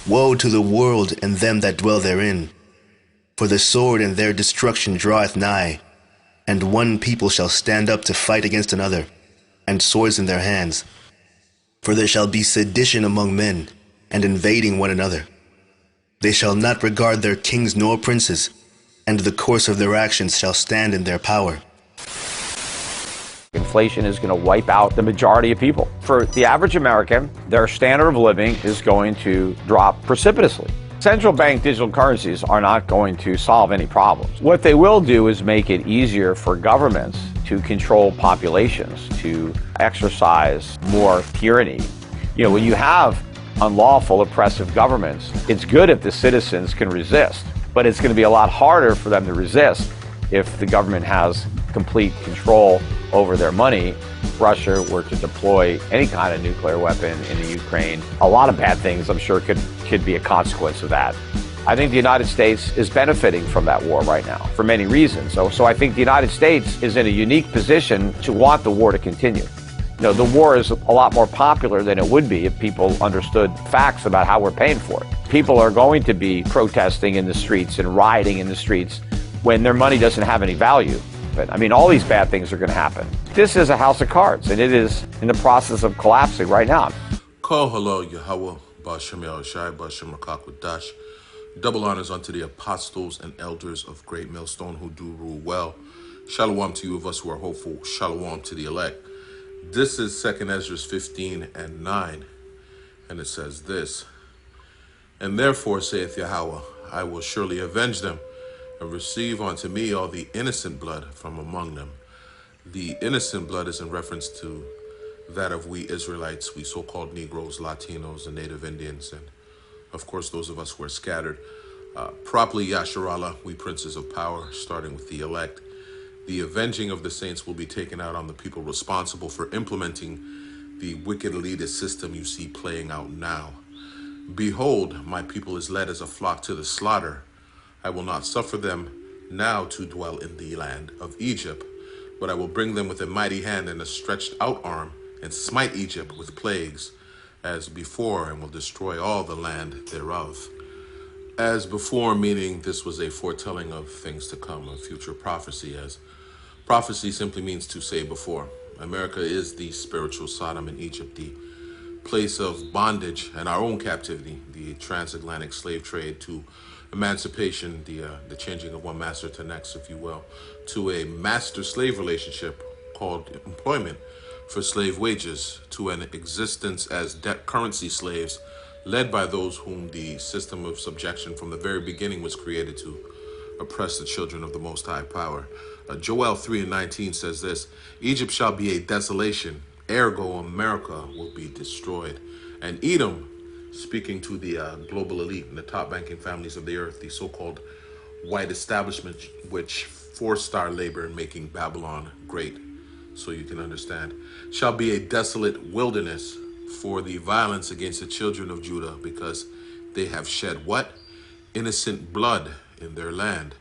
Woe to the world and them that dwell therein, for the sword and their destruction draweth nigh, and one people shall stand up to fight against another, and swords in their hands. For there shall be sedition among men, and invading one another. They shall not regard their kings nor princes, and the course of their actions shall stand in their power. Inflation is going to wipe out the majority of people. For the average American, their standard of living is going to drop precipitously. Central bank digital currencies are not going to solve any problems. What they will do is make it easier for governments to control populations, to exercise more tyranny. When you have unlawful, oppressive governments, it's good if the citizens can resist, but it's going to be a lot harder for them to resist if the government has complete control over their money. If Russia were to deploy any kind of nuclear weapon in the Ukraine, a lot of bad things, I'm sure, could be a consequence of that. I think the United States is benefiting from that war right now for many reasons. So I think the United States is in a unique position to want the war to continue. The war is a lot more popular than it would be if people understood facts about how we're paying for it. People are going to be protesting in the streets and rioting in the streets when their money doesn't have any value. But all these bad things are going to happen. This is a house of cards, and it is in the process of collapsing right now. Call hello, Yahweh, Bashem Yahushai, Bashem Rakakwadash. Double honors unto the apostles and elders of Great Millstone who do rule well. Shalom to you of us who are hopeful. Shalom to the elect. This is 2 Ezra 15 and 9, and it says this: And therefore, saith Yahweh, I will surely avenge them, and receive unto me all the innocent blood from among them. The innocent blood is in reference to that of we Israelites, we so-called Negroes, Latinos, and Native Indians, and of course those of us who are scattered. Properly, Yasharallah, we princes of power, starting with the elect. The avenging of the saints will be taken out on the people responsible for implementing the wicked elitist system you see playing out now. Behold, my people is led as a flock to the slaughter. I will not suffer them now to dwell in the land of Egypt, but I will bring them with a mighty hand and a stretched out arm, and smite Egypt with plagues as before, and will destroy all the land thereof. As before, meaning this was a foretelling of things to come, a future prophecy, as prophecy simply means to say before. America is the spiritual Sodom in Egypt, the place of bondage and our own captivity, the transatlantic slave trade to emancipation, the changing of one master to next, if you will, to a master-slave relationship called employment for slave wages, to an existence as debt currency slaves led by those whom the system of subjection from the very beginning was created to oppress the children of the Most High Power. Joel 3 and 19 says this: Egypt shall be a desolation, ergo America will be destroyed. And Edom, speaking to the global elite and the top banking families of the earth, the so-called white establishment, which forced our labor in making Babylon great, so you can understand, shall be a desolate wilderness for the violence against the children of Judah, because they have shed what? Innocent blood in their land.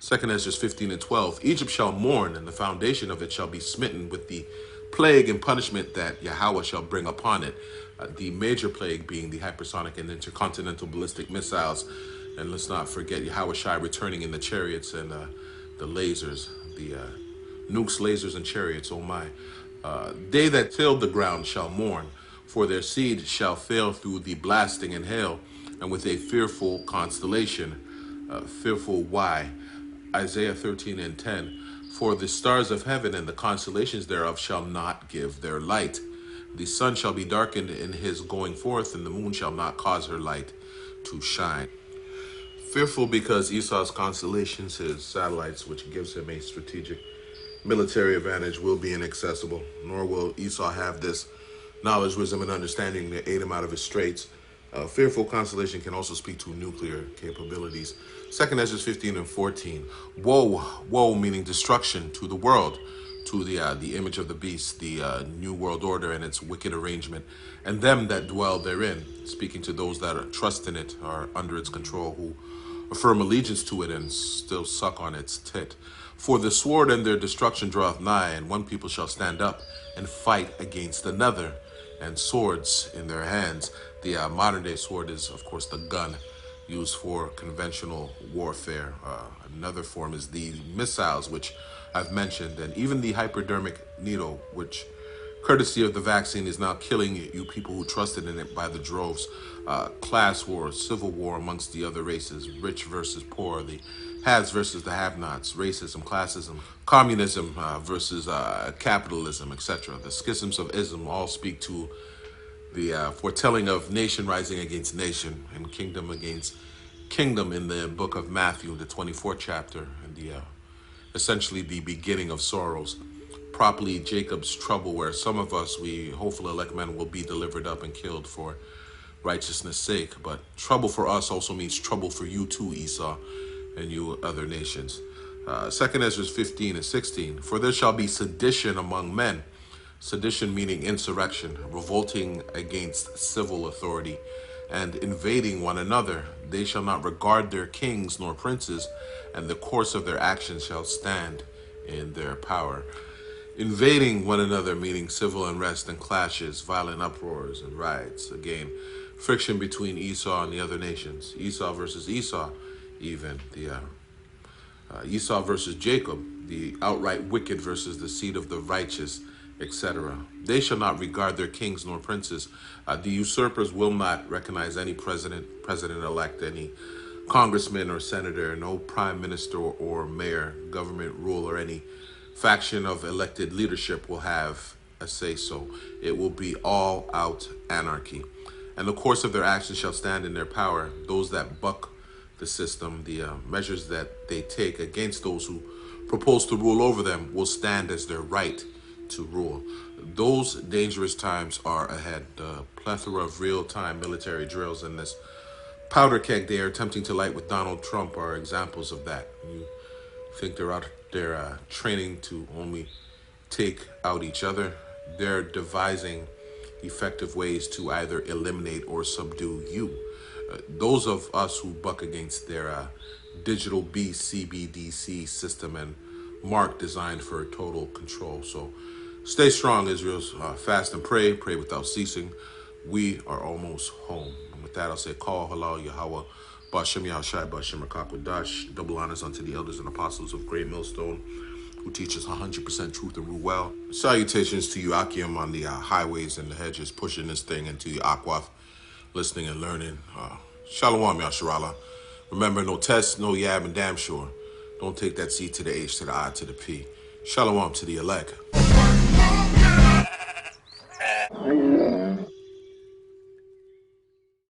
2 Ezra 15 and 12, Egypt shall mourn, and the foundation of it shall be smitten with the plague and punishment that Yahweh shall bring upon it. The major plague being the hypersonic and intercontinental ballistic missiles. And let's not forget Yahweh Shai returning in the chariots and the lasers, the nukes, lasers, and chariots, oh my. They that tilled the ground shall mourn, for their seed shall fail through the blasting and hail, and with a fearful constellation. Fearful why? Isaiah 13 and 10. For the stars of heaven and the constellations thereof shall not give their light. The sun shall be darkened in his going forth, and the moon shall not cause her light to shine. Fearful because Esau's constellations, his satellites, which gives him a strategic military advantage, will be inaccessible, nor will Esau have this knowledge, wisdom, and understanding to aid him out of his straits. Fearful constellation can also speak to nuclear capabilities. 2 Ezra 15 and 14. Woe, woe, meaning destruction to the world, to the image of the beast, the new world order and its wicked arrangement, and them that dwell therein, speaking to those that are trust in it, are under its control, who affirm allegiance to it and still suck on its tit. For the sword and their destruction draweth nigh, and one people shall stand up and fight against another, and swords in their hands. The modern day sword is, of course, the gun used for conventional warfare. Another form is the missiles, which I've mentioned, and even the hypodermic needle, which, courtesy of the vaccine, is now killing you people who trusted in it by the droves. Class war, civil war amongst the other races, rich versus poor, the haves versus the have-nots, racism, classism, communism versus capitalism, etc. The schisms of ism all speak to the foretelling of nation rising against nation and kingdom against kingdom in the book of Matthew, the 24th chapter, and the essentially the beginning of sorrows. Properly Jacob's trouble, where some of us, we hopefully elect men, will be delivered up and killed for righteousness' sake. But trouble for us also means trouble for you too, Esau, and you other nations. 2 Ezra 15 and 16. For there shall be sedition among men. Sedition meaning insurrection, revolting against civil authority, and invading one another. They shall not regard their kings nor princes, and the course of their actions shall stand in their power. Invading one another meaning civil unrest and clashes, violent uproars and riots. Again, friction between Esau and the other nations. Esau versus Esau, even. The Esau versus Jacob, the outright wicked versus the seed of the righteous, etc. They shall not regard their kings nor princes. The usurpers will not recognize any president-elect, any congressman or senator, no prime minister or mayor, government rule, or any faction of elected leadership will have a say-so. It will be all-out anarchy. And the course of their actions shall stand in their power. Those that buck the system, the measures that they take against those who propose to rule over them, will stand as their right to rule. Those dangerous times are ahead. The plethora of real-time military drills and this powder keg they are attempting to light with Donald Trump are examples of that. You think they're out there training to only take out each other? They're devising effective ways to either eliminate or subdue you. Those of us who buck against their digital beast CBDC system and mark designed for total control. So stay strong, Israel's. Fast and pray without ceasing. We are almost home. And with that, I'll say, call halal Yahweh, Bashem Yahushai, Bashem Rakakwadash. Double honors unto the elders and apostles of Great Millstone, who teach us 100% truth and rule well. Salutations to you, Akim, on the highways and the hedges, pushing this thing into the Akwath, listening and learning. Shalom, Yasharala. Remember, no test, no yab, and damn sure. Don't take that C to the H to the I to the P. Shalom to the elect.